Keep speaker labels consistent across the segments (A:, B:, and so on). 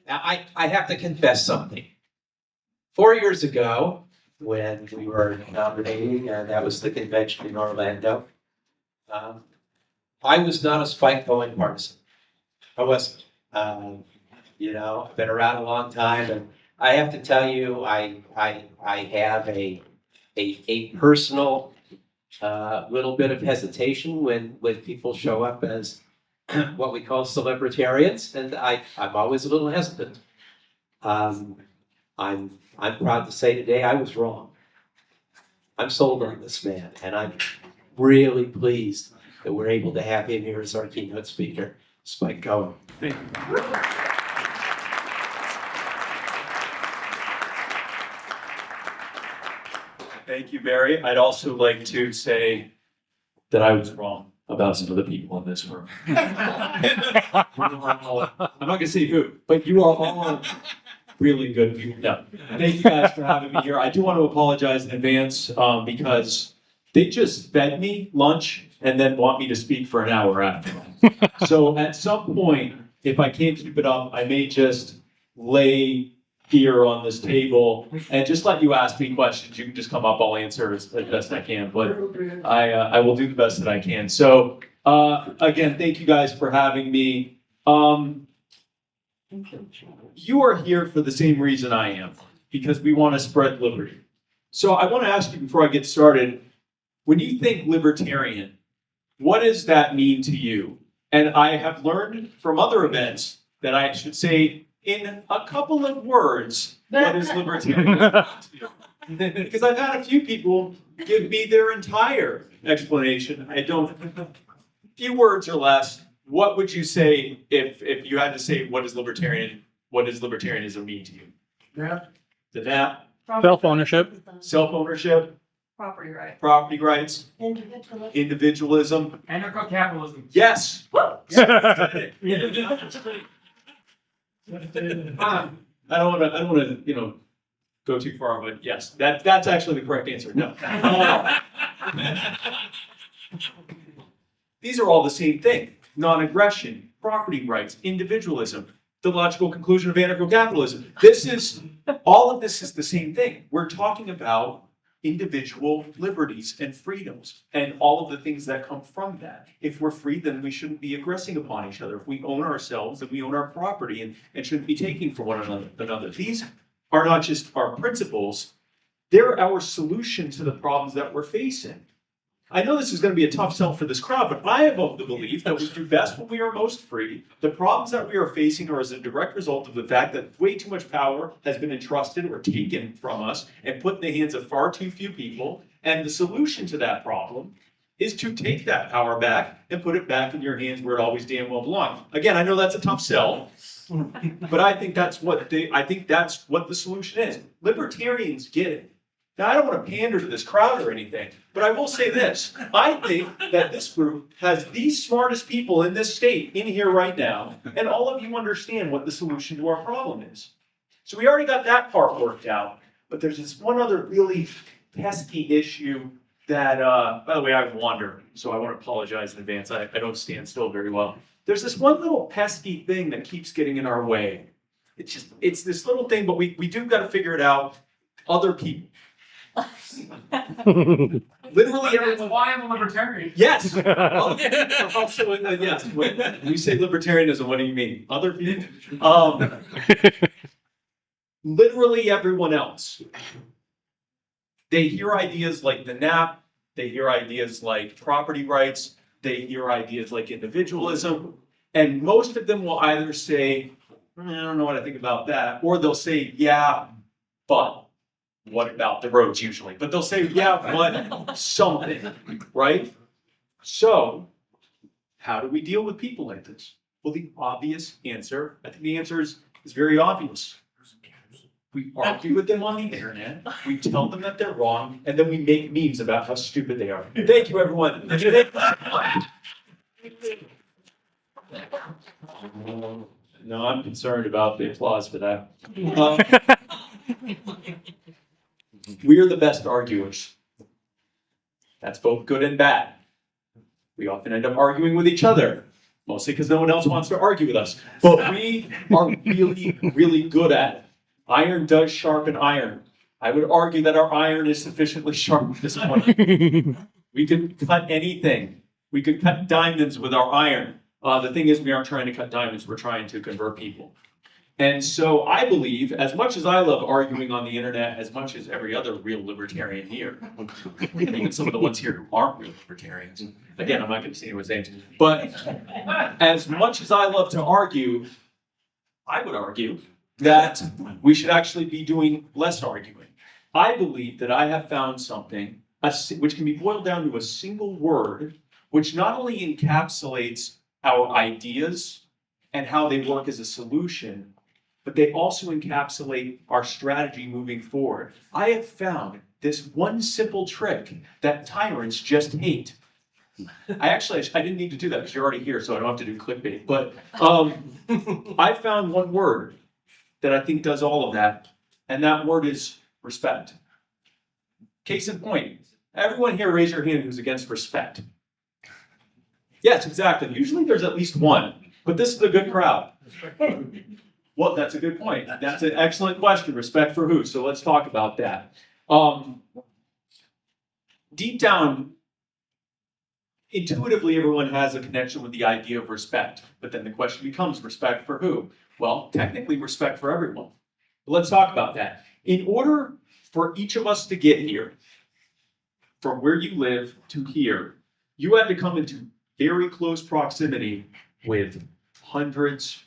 A: Now, I have to confess something. 4 years ago, when we were nominating, and that was the convention in Orlando, I was not a Spike Cohen partisan. I wasn't. I've been around a long time, and I have to tell you, I have a personal little bit of hesitation when people show up as what we call celebritarians, and I'm always a little hesitant. I'm proud to say today I was wrong. I'm sold on this man, and I'm really pleased that we're able to have him here as our keynote speaker, Spike Cohen.
B: Thank you. Thank you, Barry. I'd also like to say that I was wrong about some of the people in this room. I'm not going to say who, but you are all really good people. No. Thank you guys for having me here. I do want to apologize in advance because they just fed me lunch and then want me to speak for an hour after. So at some point, if I can't keep it up, I may just lay here on this table and just let you ask me questions. You can just come up, I'll answer as best I can, but I will do the best that I can. So again, thank you guys for having me. You are here for the same reason I am, because we want to spread liberty. So I want to ask you before I get started, when you think libertarian, what does that mean to you? And I have learned from other events that I should say in a couple of words, what is libertarian to you? Because I've had a few people give me their entire explanation. Few words or less. What would you say if you had to say what does libertarianism mean to you?
C: Nap.
B: The nap.
D: Self-ownership.
B: Self-ownership.
C: Property right.
B: Property rights.
C: Individualism.
B: Individualism.
C: Anarcho-capitalism.
B: Yes. I don't want to, go too far, but yes, that's actually the correct answer. No. These are all the same thing. Non-aggression, property rights, individualism, the logical conclusion of anarcho-capitalism. All of this is the same thing. We're talking about individual liberties and freedoms and all of the things that come from that. If we're free, then we shouldn't be aggressing upon each other. If we own ourselves, then we own our property and shouldn't be taking from one another. These are not just our principles, they're our solution to the problems that we're facing. I know this is going to be a tough sell for this crowd, but I am of the belief that we do best when we are most free. The problems that we are facing are as a direct result of the fact that way too much power has been entrusted or taken from us and put in the hands of far too few people. And the solution to that problem is to take that power back and put it back in your hands where it always damn well belongs. Again, I know that's a tough sell, but I think that's what the solution is. Libertarians get it. Now, I don't want to pander to this crowd or anything, but I will say this. I think that this group has the smartest people in this state in here right now, and all of you understand what the solution to our problem is. So we already got that part worked out, but there's this one other really pesky issue that, by the way, I wander, so I want to apologize in advance. I don't stand still very well. There's this one little pesky thing that keeps getting in our way. It's this little thing, but we do got to figure it out. Other people. Literally
C: That's why I'm a libertarian.
B: Yes. Also, yes. When you say libertarianism, what do you mean? Other people? Literally everyone else. They hear ideas like the nap. They hear ideas like property rights. They hear ideas like individualism. And most of them will either say, I don't know what I think about that. Or they'll say, yeah, but. What about the roads usually? But they'll say, yeah, but something, right? So, how do we deal with people like this? Well, the obvious answer, I think the answer is very obvious. We argue with them on the internet, we tell them that they're wrong, and then we make memes about how stupid they are. Thank you, everyone. No, I'm concerned about the applause for that. We are the best arguers. That's both good and bad. We often end up arguing with each other. Mostly because no one else wants to argue with us. But we are really, really good at it. Iron does sharpen iron. I would argue that our iron is sufficiently sharp at this point. We could cut anything. We could cut diamonds with our iron. The thing is, we aren't trying to cut diamonds, we're trying to convert people. And so I believe, as much as I love arguing on the internet, as much as every other real libertarian here, even some of the ones here who aren't real libertarians, again, I'm not going to say anyone's names, but as much as I love to argue, I would argue that we should actually be doing less arguing. I believe that I have found something which can be boiled down to a single word, which not only encapsulates our ideas and how they work as a solution, but they also encapsulate our strategy moving forward. I have found this one simple trick that tyrants just hate. I didn't need to do that because you're already here, so I don't have to do clickbait. But I found one word that I think does all of that, and that word is respect. Case in point, everyone here raise your hand who's against respect. Yes, exactly. Usually there's at least one, but this is a good crowd. Well, that's a good point. That's an excellent question. Respect for who? So let's talk about that. Deep down, intuitively, everyone has a connection with the idea of respect. But then the question becomes, respect for who? Well, technically, respect for everyone. But let's talk about that. In order for each of us to get here, from where you live to here, you had to come into very close proximity with hundreds,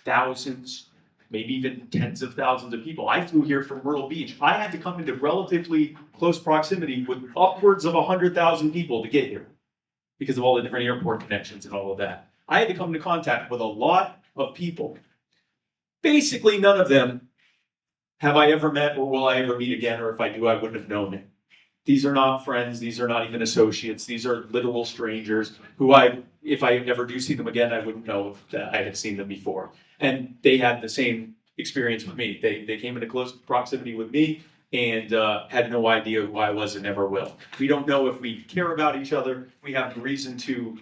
B: thousands, maybe even tens of thousands of people. I flew here from Myrtle Beach. I had to come into relatively close proximity with upwards of 100,000 people to get here because of all the different airport connections and all of that. I had to come into contact with a lot of people. Basically, none of them have I ever met or will I ever meet again, or if I do, I wouldn't have known it. These are not friends. These are not even associates. These are literal strangers who if I ever do see them again, I wouldn't know that I had seen them before. And they had the same experience with me. They came into close proximity with me and had no idea who I was and never will. We don't know if we care about each other. We have no reason to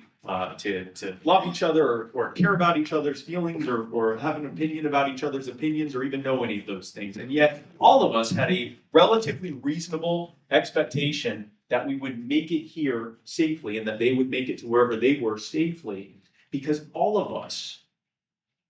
B: love each other or care about each other's feelings or have an opinion about each other's opinions or even know any of those things. And yet all of us had a relatively reasonable expectation that we would make it here safely and that they would make it to wherever they were safely, because all of us,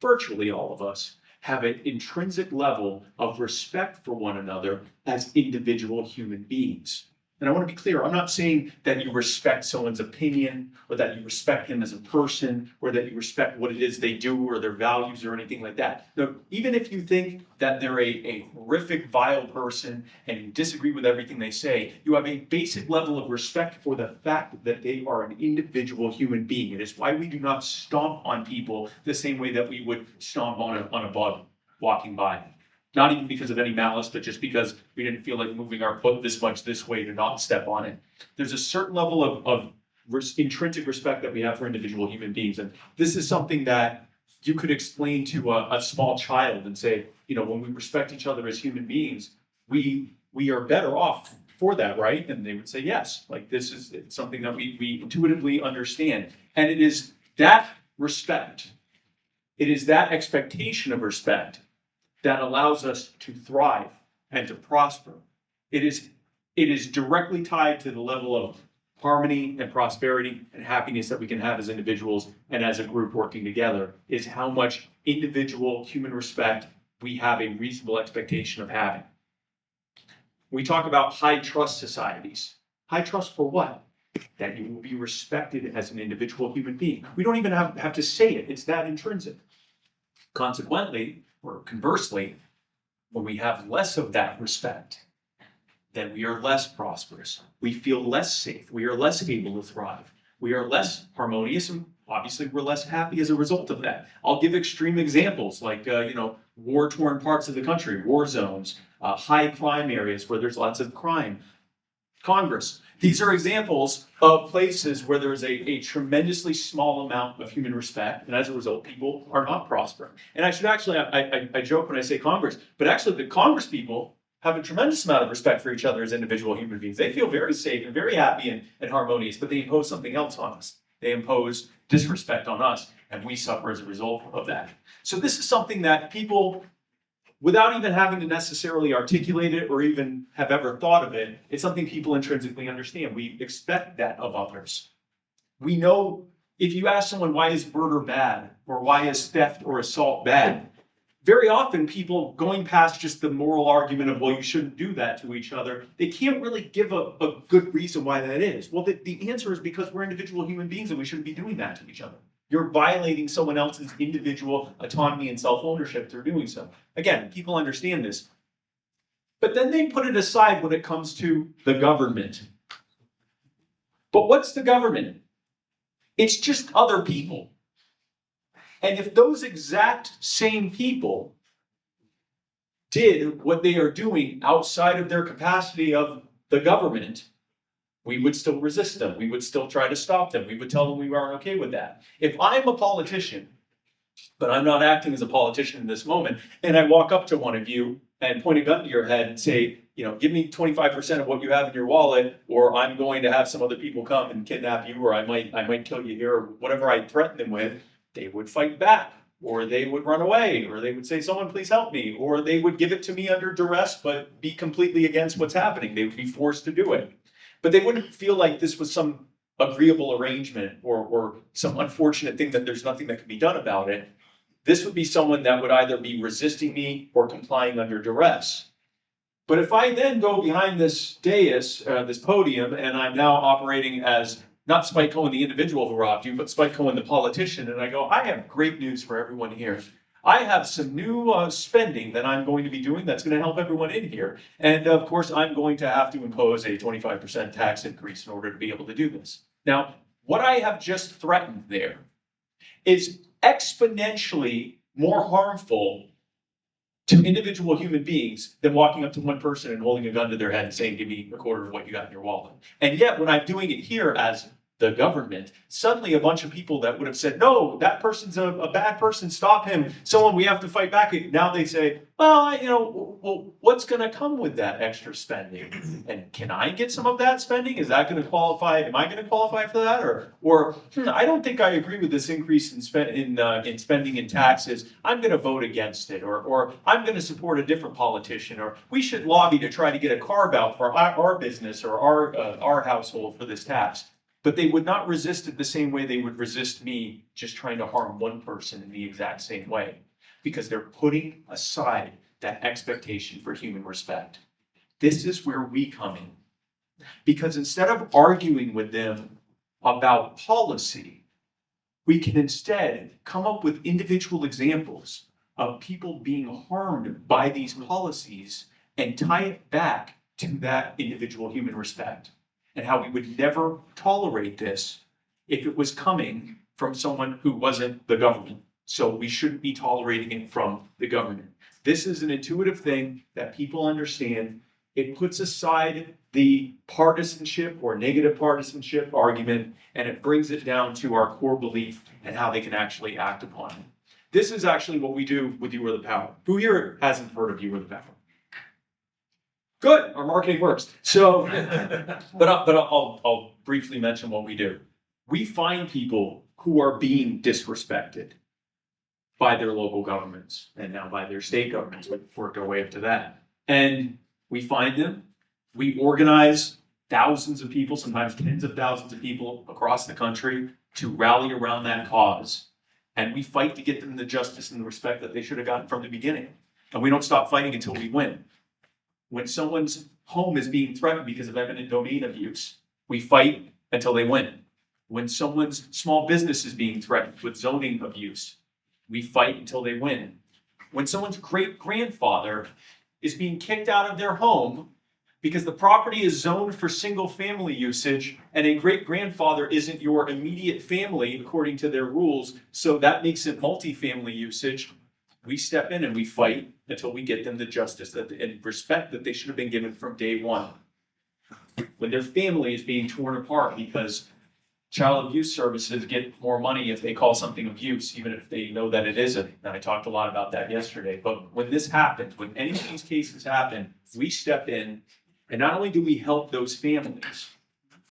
B: virtually all of us, have an intrinsic level of respect for one another as individual human beings. And I want to be clear, I'm not saying that you respect someone's opinion or that you respect him as a person or that you respect what it is they do or their values or anything like that. No, even if you think that they're a horrific, vile person and you disagree with everything they say, you have a basic level of respect for the fact that they are an individual human being. It is why we do not stomp on people the same way that we would stomp on a bug walking by. Not even because of any malice, but just because we didn't feel like moving our foot this much this way to not step on it. There's a certain level of intrinsic respect that we have for individual human beings. And this is something that you could explain to a small child and say, when we respect each other as human beings, we are better off for that, right? And they would say, yes, like this is something that we intuitively understand. And it is that respect, it is that expectation of respect that allows us to thrive and to prosper. It is directly tied to the level of harmony and prosperity and happiness that we can have as individuals and as a group working together, is how much individual human respect we have a reasonable expectation of having. We talk about high trust societies. High trust for what? That you will be respected as an individual human being. We don't even have to say it. It's that intrinsic. Consequently, or conversely, when we have less of that respect, then we are less prosperous. We feel less safe. We are less able to thrive. We are less harmonious, and obviously we're less happy as a result of that. I'll give extreme examples like, war-torn parts of the country, war zones, high crime areas where there's lots of crime. Congress. These are examples of places where there's a tremendously small amount of human respect, and as a result, people are not prospering. And I should actually, I joke when I say Congress, but actually the Congress people have a tremendous amount of respect for each other as individual human beings. They feel very safe and very happy and harmonious, but they impose something else on us. They impose disrespect on us. and we suffer as a result of that. So this is something that people, without even having to necessarily articulate it or even have ever thought of it, it's something people intrinsically understand. We expect that of others. We know if you ask someone, why is murder bad? Or why is theft or assault bad? Very often people going past just the moral argument of, well, you shouldn't do that to each other, they can't really give a good reason why that is. Well, the answer is because we're individual human beings and we shouldn't be doing that to each other. You're violating someone else's individual autonomy and self-ownership through doing so. Again, people understand this. But then they put it aside when it comes to the government. But what's the government? It's just other people. And if those exact same people did what they are doing outside of their capacity of the government, we would still resist them. We would still try to stop them. We would tell them we weren't okay with that. If I'm a politician, but I'm not acting as a politician in this moment, and I walk up to one of you and point a gun to your head and say, give me 25% of what you have in your wallet, or I'm going to have some other people come and kidnap you, or I might kill you here, or whatever I threaten them with, they would fight back, or they would run away, or they would say, someone please help me, or they would give it to me under duress, but be completely against what's happening. They would be forced to do it. But they wouldn't feel like this was some agreeable arrangement or some unfortunate thing that there's nothing that can be done about it. This would be someone that would either be resisting me or complying under duress. But if I then go behind this dais, this podium, and I'm now operating as not Spike Cohen, the individual who robbed you, but Spike Cohen, the politician, and I go, I have great news for everyone here. I have some new spending that I'm going to be doing that's going to help everyone in here. And of course, I'm going to have to impose a 25% tax increase in order to be able to do this. Now, what I have just threatened there is exponentially more harmful to individual human beings than walking up to one person and holding a gun to their head and saying, give me a quarter of what you got in your wallet. And yet, when I'm doing it here as the government, suddenly a bunch of people that would have said, no, that person's a bad person, stop him, someone we have to fight back. Now they say, well, what's going to come with that extra spending? And can I get some of that spending? Is that going to qualify? Am I going to qualify for that? Or I don't think I agree with this increase in spending and taxes. I'm going to vote against it. Or I'm going to support a different politician. Or we should lobby to try to get a carve out for our business or our household for this tax. But they would not resist it the same way they would resist me just trying to harm one person in the exact same way, because they're putting aside that expectation for human respect. This is where we come in, because instead of arguing with them about policy, we can instead come up with individual examples of people being harmed by these policies and tie it back to that individual human respect. And how we would never tolerate this if it was coming from someone who wasn't the government. So we shouldn't be tolerating it from the government. This is an intuitive thing that people understand. It puts aside the partisanship or negative partisanship argument, and it brings it down to our core belief and how they can actually act upon it. This is actually what we do with You Are the Power. Who here hasn't heard of You Are the Power? Good, our marketing works. So, but I'll briefly mention what we do. We find people who are being disrespected by their local governments and now by their state governments. We've worked our way up to that. And we find them, we organize thousands of people, sometimes tens of thousands of people across the country to rally around that cause. And we fight to get them the justice and the respect that they should have gotten from the beginning. And we don't stop fighting until we win. When someone's home is being threatened because of eminent domain abuse, we fight until they win. When someone's small business is being threatened with zoning abuse, we fight until they win. When someone's great-grandfather is being kicked out of their home because the property is zoned for single-family usage and a great-grandfather isn't your immediate family according to their rules, so that makes it multifamily usage, we step in and we fight until we get them the justice and respect that they should have been given from day one. When their family is being torn apart because child abuse services get more money if they call something abuse, even if they know that it isn't. And I talked a lot about that yesterday. But when this happens, when any of these cases happen, we step in, and not only do we help those families,